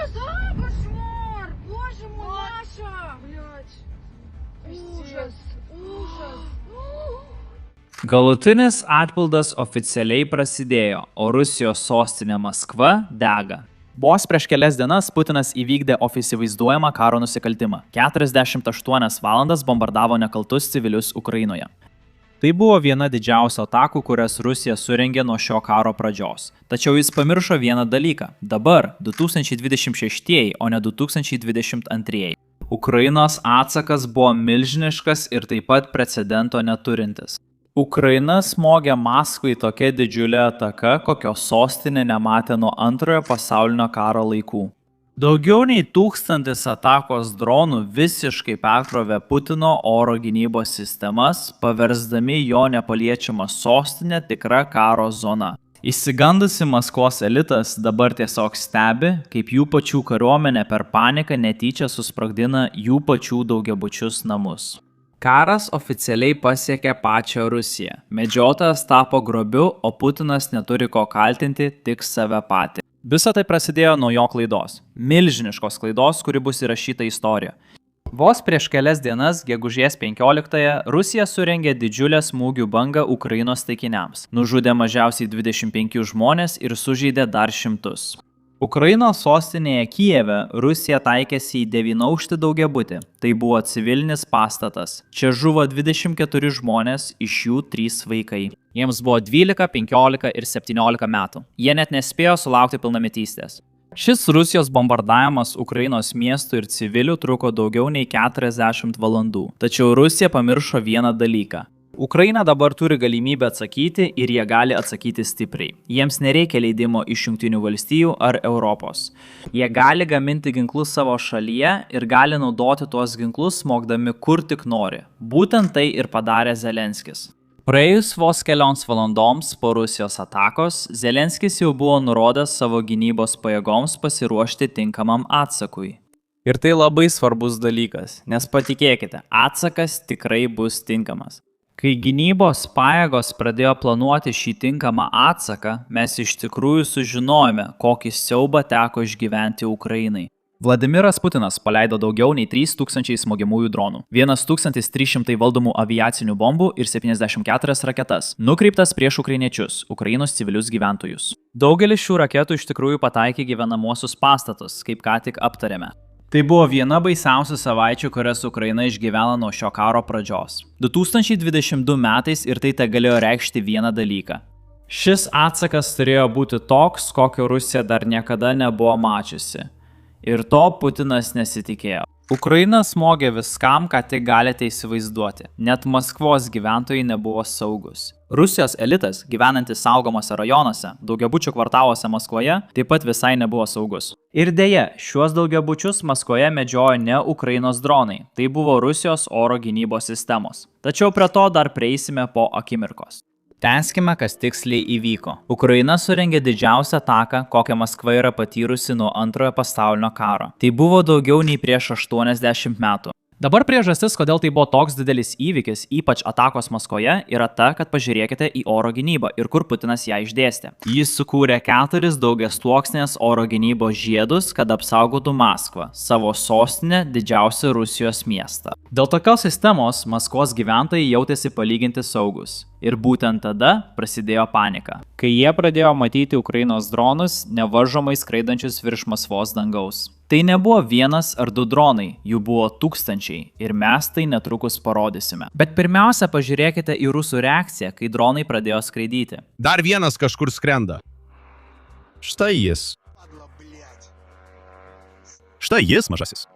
Кошмар! Боже мой, Маша! Блядь. Ужас, ужас. Galutinis atpildas oficialiai prasidėjo, o Rusijos sostinė Maskva dega. Vos prieš kelias dienas Putinas įvykdė įsivaizduojamą karo nusikaltimą. 48 valandas bombardavo nekaltus civilius Ukrainoje. Tai buvo viena didžiausių atakų, kurias Rusija surengė nuo šio karo pradžios. Tačiau jis pamiršo vieną dalyką. Dabar 2026, o ne 2022. Ukrainos atsakas buvo milžiniškas ir taip pat precedento neturintis. Ukraina smogė Maskvai tokia didžiulė ataka, kokios sostinė nematė nuo Antrojo pasaulinio karo laikų. Daugiau nei 1000 atakos dronų visiškai perkrovė Putino oro gynybos sistemas, paversdami jo nepaliečiamą sostinę tikra karo zona. Išsigandusi Maskvos elitas dabar tiesiog stebi, kaip jų pačių kariuomenė per paniką netyčia susprogdina jų pačių daugiabučius namus. Karas oficialiai pasiekė pačią Rusiją. Medžiotojas tapo grobiu, o Putinas neturi ko kaltinti, tik save patį. Visa tai prasidėjo nuo jo klaidos. Milžiniškos klaidos, kuri bus įrašyta istorija. Vos prieš kelias dienas, gegužės 15-ąją, Rusija surengė didžiulę smūgių bangą Ukrainos taikiniams. Nužudė mažiausiai 25 žmonės ir sužeidė dar šimtus. Ukrainos sostinėje Kijeve Rusija taikėsi į 9-aukštį daugiabutį. Tai buvo civilinis pastatas. Čia žuvo 24 žmonės, iš jų 3 vaikai. Jiems buvo 12, 15 ir 17 metų. Jie net nespėjo sulaukti pilnametystės. Šis Rusijos bombardavimas Ukrainos miestų ir civilių truko daugiau nei 40 valandų. Tačiau Rusija pamiršo vieną dalyką. Ukraina dabar turi galimybę atsakyti ir jie gali atsakyti stipriai. Jiems nereikia leidimo iš Jungtinių valstijų ar Europos. Jie gali gaminti ginklus savo šalyje ir gali naudoti tuos ginklus smogdami kur tik nori. Būtent tai ir padarė Zelenskis. Praėjus vos kelioms valandoms po Rusijos atakos, Zelenskis jau buvo nurodęs savo gynybos pajėgoms pasiruošti tinkamam atsakui. Ir tai labai svarbus dalykas, nes patikėkite, atsakas tikrai bus tinkamas. Kai gynybos pajėgos pradėjo planuoti šį tinkamą atsaką, mes iš tikrųjų sužinojome, kokį siaubą teko išgyventi Ukrainai. Vladimiras Putinas paleido daugiau nei 3000 smogiamųjų dronų, 1300 valdomų aviacinių bombų ir 74 raketas, nukreiptas prieš ukrainiečius, Ukrainos civilius gyventojus. Daugelis šių raketų iš tikrųjų pataikė gyvenamuosius pastatus, kaip ką tik aptarėme. Tai buvo viena baisiausių savaičių, kurias Ukraina išgyveno nuo šio karo pradžios. 2022 metais ir tai galėjo reikšti vieną dalyką. Šis atsakas turėjo būti toks, kokio Rusija dar niekada nebuvo mačiusi. Ir to Putinas nesitikėjo. Ukraina smogė viskam, ką tik galite įsivaizduoti. Net Maskvos gyventojai nebuvo saugus. Rusijos elitas, gyvenantis saugomose rajonuose, daugiabučių kvartaluose Maskvoje, taip pat visai nebuvo saugus. Ir deja, šiuos daugiabučius Maskvoje medžiojo ne Ukrainos dronai, tai buvo Rusijos oro gynybos sistemos. Tačiau prie to dar prieisime po akimirkos. Tęskime, kas tiksliai įvyko. Ukraina surengė didžiausią ataką, kokią Maskva yra patyrusi nuo Antrojo pasaulinio karo. Tai buvo daugiau nei prieš 80 metų. Dabar priežastis, kodėl tai buvo toks didelis įvykis, ypač atakos Maskvoje, yra ta, kad pažiūrėkite į oro gynybą ir kur Putinas ją išdėstė. Jis sukūrė 4 daugiasluoksnės oro gynybos žiedus, kad apsaugotų Maskvą, savo sostinę, didžiausią Rusijos miestą. Dėl tokios sistemos Maskvos gyventojai jautėsi palyginti saugus. Ir būtent tada prasidėjo panika, kai jie pradėjo matyti Ukrainos dronus, nevaržomai skraidančius virš Maskvos dangaus. Tai nebuvo 1 ar 2 dronai, jų buvo tūkstančiai ir mes tai netrukus parodysime. Bet pirmiausia, pažiūrėkite į rusų reakciją, kai dronai pradėjo skraidyti. Dar vienas kažkur skrenda. Štai jis. Štai jis, mažasis.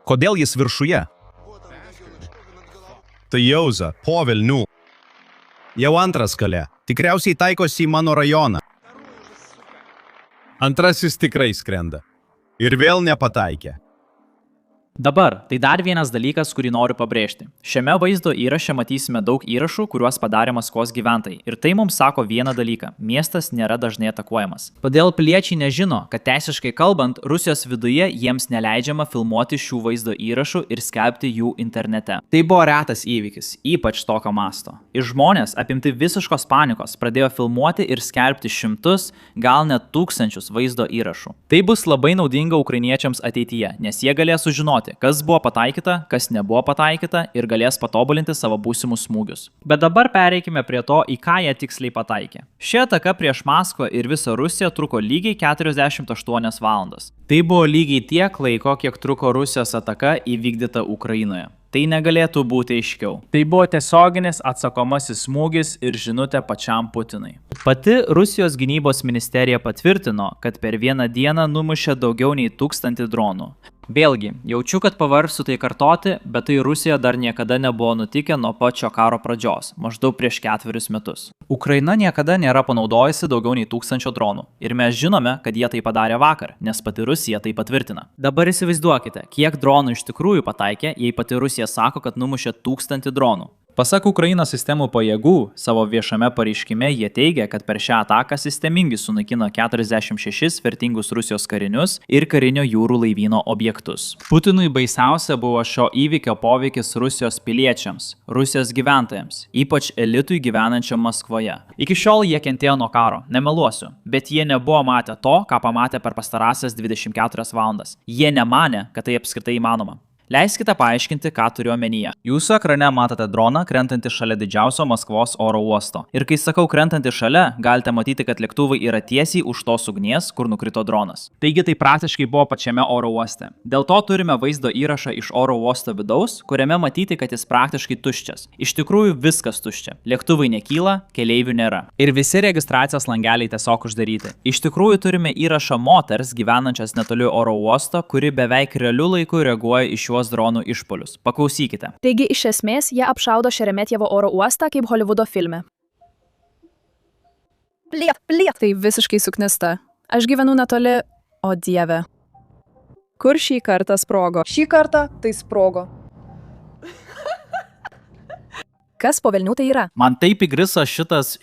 Kodėl jis viršuje? Tai Jauza, po velnių. Jau antras kalė. Tikriausiai taikosi į mano rajoną. Antrasis tikrai skrenda. Ir vėl nepataikė. Dabar, tai dar vienas dalykas, kurį noriu pabrėžti. Šiame vaizdo įraše matysime daug įrašų, kuriuos padarė Maskvos gyventojai. Ir tai mums sako vieną dalyką – miestas nėra dažnai atakuojamas. Todėl piliečiai nežino, kad teisiškai kalbant, Rusijos viduje jiems neleidžiama filmuoti šių vaizdo įrašų ir skelbti jų internete. Tai buvo retas įvykis, ypač tokio masto. Ir žmonės, apimti visiškos panikos, pradėjo filmuoti ir skelbti šimtus, gal net tūkstančius vaizdo įrašų. Tai bus labai naudinga ukrainiečiams ateityje, nes jie galės sužinoti, kas buvo pataikyta, kas nebuvo pataikyta ir galės patobulinti savo būsimus smūgius. Bet dabar pereikime prie to, į ką jie tiksliai pataikė. Ši ataka prieš Maskvą ir visą Rusiją truko lygiai 48 valandas. Tai buvo lygiai tiek laiko, kiek truko Rusijos ataka įvykdyta Ukrainoje. Tai negalėtų būti aiškiau. Tai buvo tiesioginis atsakomasis smūgis ir žinutė pačiam Putinui. Pati Rusijos gynybos ministerija patvirtino, kad per vieną dieną numušė daugiau nei 1000 dronų. Vėlgi, jaučiu, kad pavargsiu tai kartoti, bet tai Rusijoje dar niekada nebuvo nutikę nuo pačio karo pradžios, maždaug prieš 4 metus. Ukraina niekada nėra panaudojusi daugiau nei 1000 dronų. Ir mes žinome, kad jie tai padarė vakar, nes pati Rusija tai patvirtina. Dabar įsivaizduokite, kiek dronų iš tikrųjų pataikė, jei pati Rusija sako, kad numušė 1000 dronų. Pasak Ukrainos sistemų pajėgų, savo viešame pareiškime jie teigia, kad per šią ataką sistemingai sunaikino 46 vertingus Rusijos karinius ir karinio jūrų laivyno objektus. Putinui baisiausia buvo šio įvykio poveikis Rusijos piliečiams, Rusijos gyventojams, ypač elitui gyvenančiam Maskvoje. Iki šiol jie kentėjo nuo karo, nemeluosiu, bet jie nebuvo matę to, ką pamatė per pastarąsias 24 valandas. Jie nemanė, kad tai apskritai įmanoma. Leiskite paaiškinti, ką turiu omenyje. Jūsų ekrane matote droną krentantį šalia didžiausio Maskvos oro uosto. Ir kai sakau krentantį šalia, galite matyti, kad lėktuvai yra tiesiai už tos ugnies, kur nukrito dronas. Taigi tai praktiškai buvo pačiame oro uoste. Dėl to turime vaizdo įrašą iš oro uosto vidaus, kuriame matyti, kad jis praktiškai tuščias. Iš tikrųjų viskas tuščia. Lėktuvai nekyla, keleivių nėra. Ir visi registracijos langeliai tiesiog uždaryti. Iš tikrųjų turime įrašą moters gyvenančias netoli oro uosto, kuri beveik realiu laiku reaguoja iš dronų išpolius. Paklausykite. Taigi, iš esmės, jie apšaudo Šeremetjevo oro uostą kaip Holivudo filme. Pliet. Tai visiškai suknista. Aš gyvenu netoli, o dieve. Kur šį kartą sprogo? Šį kartą tai sprogo. Kas po velnių tai yra? Man taip įgriso šitas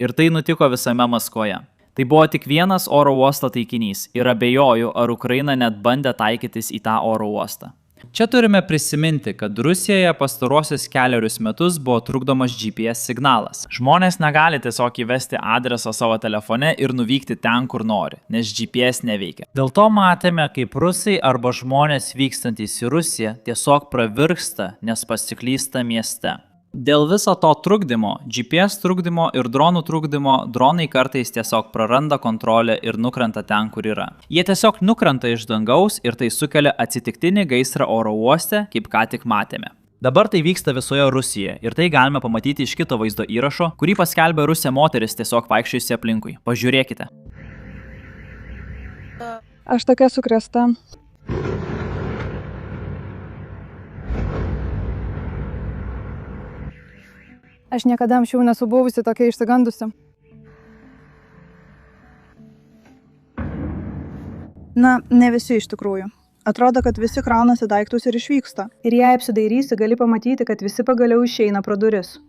ir tai nutiko visame Maskvoje. Tai buvo tik vienas oro uosto taikinys ir abejoju, ar Ukraina net bandė taikytis į tą oro uostą. Čia turime prisiminti, kad Rusijoje pastaruosius 4 metus buvo trukdomas GPS signalas. Žmonės negali tiesiog įvesti adreso savo telefone ir nuvykti ten, kur nori, nes GPS neveikia. Dėl to matėme, kaip rusai arba žmonės vykstantys į Rusiją tiesiog pravirksta, nes pasiklysta mieste. Dėl viso to trukdymo, GPS trukdymo ir dronų trukdymo, dronai kartais tiesiog praranda kontrolę ir nukrenta ten, kur yra. Jie tiesiog nukrenta iš dangaus ir tai sukelia atsitiktinį gaisrą oro uoste, kaip ką tik matėme. Dabar tai vyksta visoje Rusijoje ir tai galime pamatyti iš kito vaizdo įrašo, kurį paskelbė Rusija moteris tiesiog vaikščiojusi aplinkui. Pažiūrėkite. Aš tokia sukrėsta. Aš niekada anksčiau nesu buvusi tokia išsigandusi. Na, ne visi iš tikrųjų. Atrodo, kad visi kraunasi daiktus ir išvyksta. Ir jei apsidairysi, gali pamatyti, kad visi pagaliau išeina pro duris.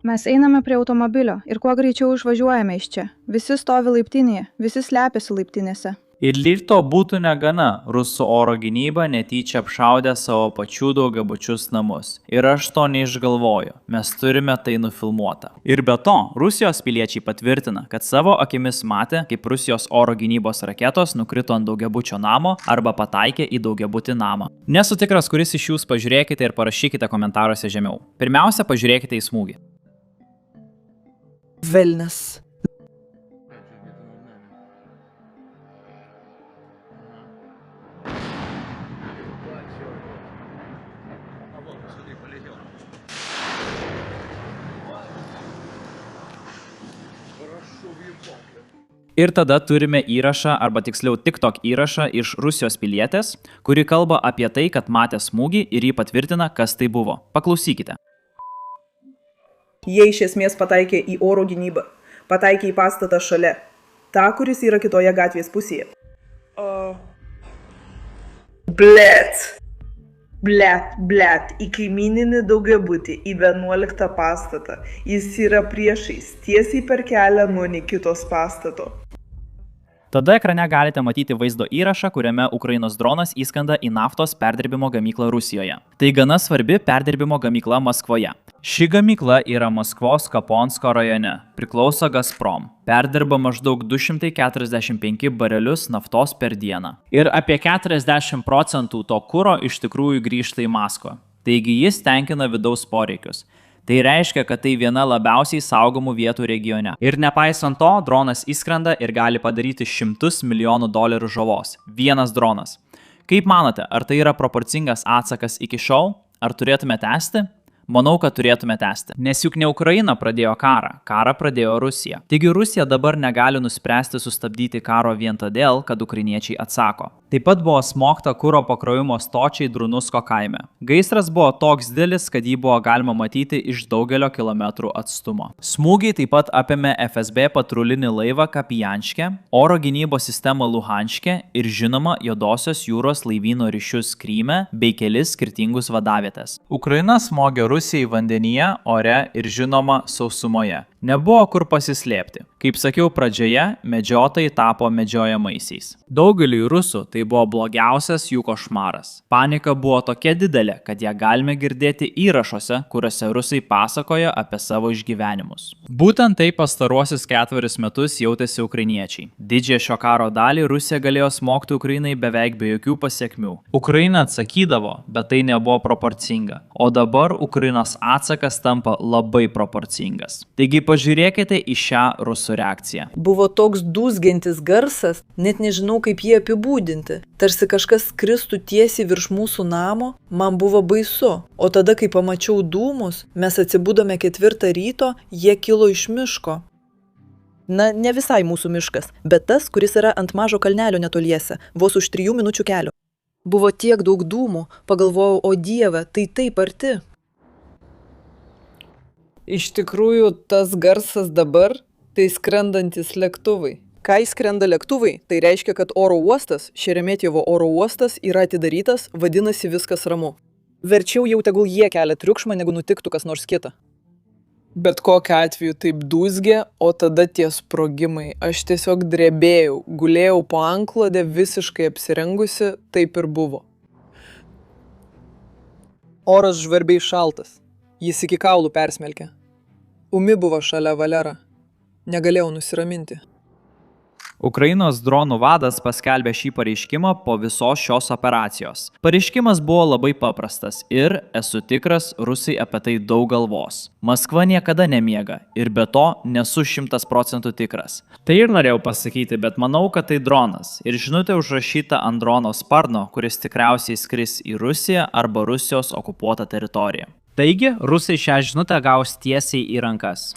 Mes einame prie automobilio ir kuo greičiau išvažiuojame iš čia. Visi stovi laiptinėje, visi slepiasi laiptinėse. Ir lyg to būtų negana, rusų oro gynyba netyčia apšaudė savo pačių daugiabučius namus. Ir aš to neišgalvoju, mes turime tai nufilmuota. Ir be to, Rusijos piliečiai patvirtina, kad savo akimis matė, kaip Rusijos oro gynybos raketos nukrito ant daugiabučio namo arba pataikė į daugiabutį namą. Nesu tikras, kuris iš jūs, pažiūrėkite ir parašykite komentaruose žemiau. Pirmiausia, pažiūrėkite į smūgį. Velnias. Ir tada turime įrašą, arba tiksliau TikTok įrašą iš Rusijos pilietės, kuri kalba apie tai, kad matė smūgį ir jį patvirtina, kas tai buvo. Paklausykite. Jie iš esmės pataikė į oro gynybą. Pataikė į pastatą šalia. Ta, kuris yra kitoje gatvės pusėje. Blet, į kaimyninį daugiabutį, į 11 pastatą. Jis yra priešais, tiesiai per kelią nuo Nikitos pastato. Tada ekrane galite matyti vaizdo įrašą, kuriame Ukrainos dronas įskrenda į naftos perdirbimo gamyklą Rusijoje. Tai gana svarbi perdirbimo gamykla Maskvoje. Ši gamykla yra Maskvos Kaponsko rajone, priklauso Gazprom. Perdirba maždaug 245 barelius naftos per dieną. Ir apie 40% to kuro iš tikrųjų grįžta į Maskvą. Taigi jis tenkina vidaus poreikius. Tai reiškia, kad tai viena labiausiai saugomų vietų regione. Ir nepaisant to, dronas įskrenda ir gali padaryti $100 milijonų žalos. Vienas dronas. Kaip manote, ar tai yra proporcingas atsakas iki šiol? Ar turėtume tęsti? Manau, kad turėtume tęsti. Nes juk ne Ukraina pradėjo karą. Karą pradėjo Rusija. Taigi Rusija dabar negali nuspręsti sustabdyti karo vien todėl, kad ukrainiečiai atsako. Taip pat buvo smogta kuro pakrovimo stočiai Drunusko kaime. Gaisras buvo toks didelis, kad jį buvo galima matyti iš daugelio kilometrų atstumo. Smūgiai taip pat apėmė FSB patrulinį laivą Kapijanške, oro gynybos sistemą Luhanške ir žinoma Juodosios jūros laivyno ryšius Kryme bei kelis skirtingus vadavietės. Ukraina smogė Rusijai vandenyje, ore ir žinoma sausumoje. Nebuvo kur pasislėpti. Kaip sakiau pradžioje, medžiotojai tapo medžiojamaisiais. Daugeliui rusų tai buvo blogiausias jų košmaras. Panika buvo tokia didelė, kad ją galime girdėti įrašuose, kuriuose rusai pasakojo apie savo išgyvenimus. Būtent tai pastaruosius 4 metus jautėsi ukrainiečiai. Didžiąją šio karo dalį Rusija galėjo smogti Ukrainai beveik be jokių pasiekmių. Ukraina atsakydavo, bet tai nebuvo proporcinga. O dabar Ukrainos atsakas tampa labai proporcingas. Taigi pažiūrėkite į šią rusų reakciją. Buvo toks dūzgiantis garsas, net nežinau kaip jį apibūdinti. Tarsi kažkas skristų tiesiai virš mūsų namo, man buvo baisu. O tada, kai pamačiau dūmus, mes atsibudome 4 ryto, jie kilo iš miško. Na, ne visai mūsų miškas, bet tas, kuris yra ant mažo kalnelio netoliese, vos už 3 minučių kelio. Buvo tiek daug dūmų, pagalvojau, o Dieve, tai taip arti. Iš tikrųjų, tas garsas dabar tai skrendantis lėktuvai. Kai skrenda lėktuvai, tai reiškia, kad oro uostas, Šeremetjevo oro uostas, yra atidarytas, vadinasi viskas ramu. Verčiau jau tegul jie kelia triukšmą, negu nutiktų kas nors kita. Bet kokiu atveju taip dūzgė, o tada tie sprogimai. Aš tiesiog drebėjau, gulėjau po antklode visiškai apsirengusi, taip ir buvo. Oras žvarbiai šaltas. Jis iki kaulų persmelkė. Umi buvo šalia Valera. Negalėjau nusiraminti. Ukrainos dronų vadas paskelbė šį pareiškimą po visos šios operacijos. Pareiškimas buvo labai paprastas ir, esu tikras, rusai apie tai daug galvos. Maskva niekada nemiega ir be to nesu 100% tikras. Tai ir norėjau pasakyti, bet manau, kad tai dronas ir žinutė užrašyta ant drono sparno, kuris tikriausiai skris į Rusiją arba Rusijos okupuotą teritoriją. Taigi, rusai šią žinutę gaus tiesiai į rankas.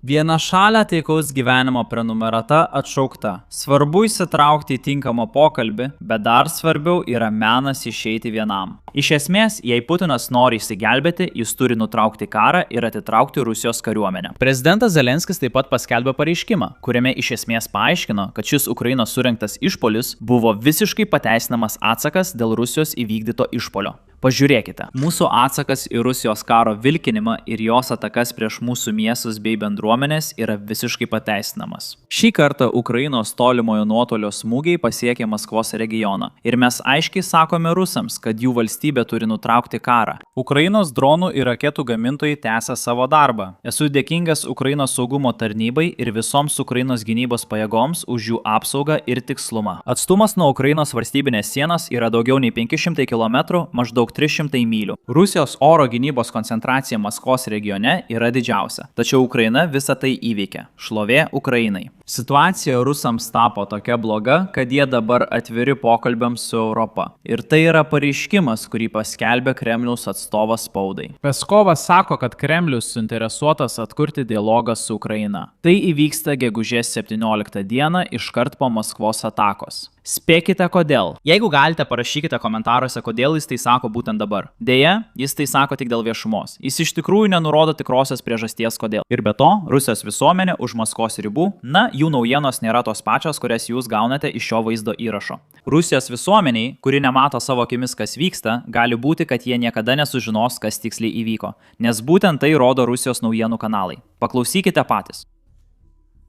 Vienašalė taikaus gyvenimo prenumerata atšaukta. Svarbu įsitraukti į tinkamą pokalbį, bet dar svarbiau yra menas išeiti vienam. Iš esmės, jei Putinas nori išsigelbėti, jis turi nutraukti karą ir atitraukti Rusijos kariuomenę. Prezidentas Zelenskis taip pat paskelbė pareiškimą, kuriame iš esmės paaiškino, kad šis Ukrainos surengtas išpuolis buvo visiškai pateisinamas atsakas dėl Rusijos įvykdyto išpuolio. Pažiūrėkite, mūsų atsakas į Rusijos karo vilkinimą ir jos atakas prieš mūsų miestus bei bendruomenės yra visiškai pateisinamas. Šį kartą Ukrainos tolimojo nuotolio smūgiai pasiekė Maskvos regioną ir mes aiškiai sakome rusams, kad jų valstybė turi nutraukti karą. Ukrainos dronų ir raketų gamintojai tęsia savo darbą. Esu dėkingas Ukrainos saugumo tarnybai ir visoms Ukrainos gynybos pajėgoms už jų apsaugą ir tikslumą. Atstumas nuo Ukrainos valstybinės sienos yra daugiau nei 500 km, maždaug 300 mylių. Rusijos oro gynybos koncentracija Maskvos regione yra didžiausia, tačiau Ukraina visą tai įveikė. Šlovė Ukrainai. Situacija rusams tapo tokia bloga, kad jie dabar atviri pokalbiams su Europa. Ir tai yra pareiškimas, kurį paskelbė Kremliaus atstovas spaudai. Peskovas sako, kad Kremlius suinteresuotas atkurti dialogą su Ukraina. Tai įvyksta gegužės 17 dieną iškart po Maskvos atakos. Spėkite kodėl. Jeigu galite, parašykite komentaruose, kodėl jis tai sako būtent dabar. Deja, jis tai sako tik dėl viešumos. Jis iš tikrųjų nenurodo tikrosios priežasties kodėl. Ir be to, Rusijos visuomenė už Maskvos ribų, na, jų naujienos nėra tos pačios, kurias jūs gaunate iš šio vaizdo įrašo. Rusijos visuomeniai, kuri nemato savo akimis, kas vyksta, gali būti, kad jie niekada nesužinos, kas tiksliai įvyko, nes būtent tai rodo Rusijos naujienų kanalai. Paklausykite patys.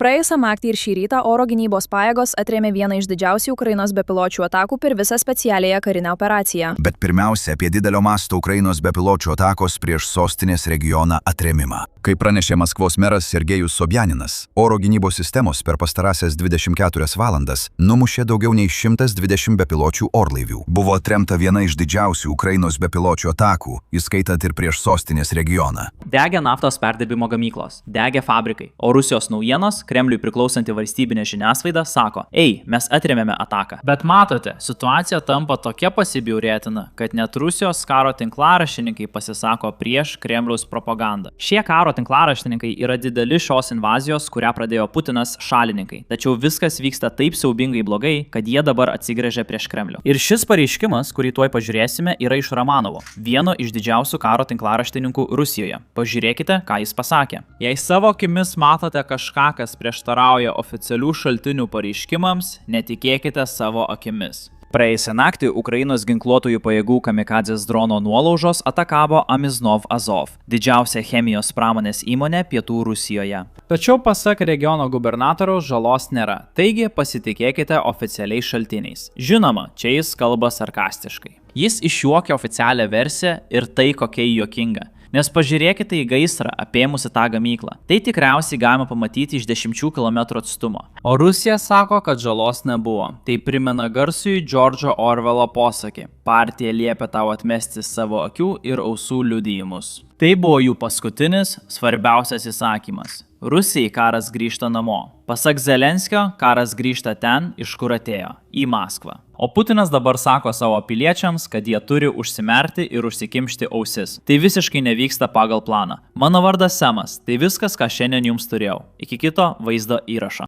Praėjusią naktį ir šį rytą oro gynybos pajėgos atrėmė vieną iš didžiausių Ukrainos bepiločių atakų per visą specialiąją karinę operaciją. Bet pirmiausia apie didelio masto Ukrainos bepiločių atakos prieš sostinės regioną atrėmimą. Kaip pranešė Maskvos meras Sergejus Sobjaninas, oro gynybos sistemos per pastarąsias 24 valandas numušė daugiau nei 120 bepiločių orlaivių. Buvo atremta viena iš didžiausių Ukrainos bepiločių atakų, įskaitant ir prieš sostinės regioną. Degė naftos perdirbimo gamyklos, degė fabrikai, o Rusijos naujienos, Kremliui priklausanti valstybinė žiniasklaida, sako, ei, mes atrėmėme ataką. Bet matote, situacija tampa tokia pasibjaurėtina, kad net Rusijos karo tinklaraštininkai pasisako prieš Kremliaus propagandą. Šie karo tinklaraštininkai yra dideli šios invazijos, kurią pradėjo Putinas, šalininkai. Tačiau viskas vyksta taip siaubingai blogai, kad jie dabar atsigręžia prieš Kremlių. Ir šis pareiškimas, kurį tuoj pažiūrėsime, yra iš Romanovo, vieno iš didžiausių karo tinklaraštininkų Rusijoje. Pažiūrėkite, ką jis pasakė. Jei savo akimis matote kažką, kas prieštarauja oficialių šaltinių pareiškimams, netikėkite savo akimis. Praėjusią naktį Ukrainos ginkluotųjų pajėgų kamikadzės drono nuolaužos atakavo Amiznov Azov, didžiausia chemijos pramonės įmonė pietų Rusijoje. Tačiau pasak regiono gubernatoriaus žalos nėra, taigi pasitikėkite oficialiais šaltiniais. Žinoma, čia jis kalba sarkastiškai. Jis išjuokia oficialią versiją ir tai kokia juokinga. Nes pažiūrėkite į gaisrą apėmusi tą gamyklą. Tai tikriausiai galima pamatyti iš 10 km atstumo. O Rusija sako, kad žalos nebuvo. Tai primena garsųjį Džordžo Orvelo posakį. Partija liepia tau atmesti savo akių ir ausų liudijimus. Tai buvo jų paskutinis, svarbiausias įsakymas. Rusijai karas grįžta namo. Pasak Zelenskio, karas grįžta ten, iš kur atėjo – į Maskvą. O Putinas dabar sako savo piliečiams, kad jie turi užsimerkti ir užsikimšti ausis. Tai visiškai nevyksta pagal planą. Mano vardas Semas. Tai viskas, ką šiandien jums turėjau. Iki kito vaizdo įrašo.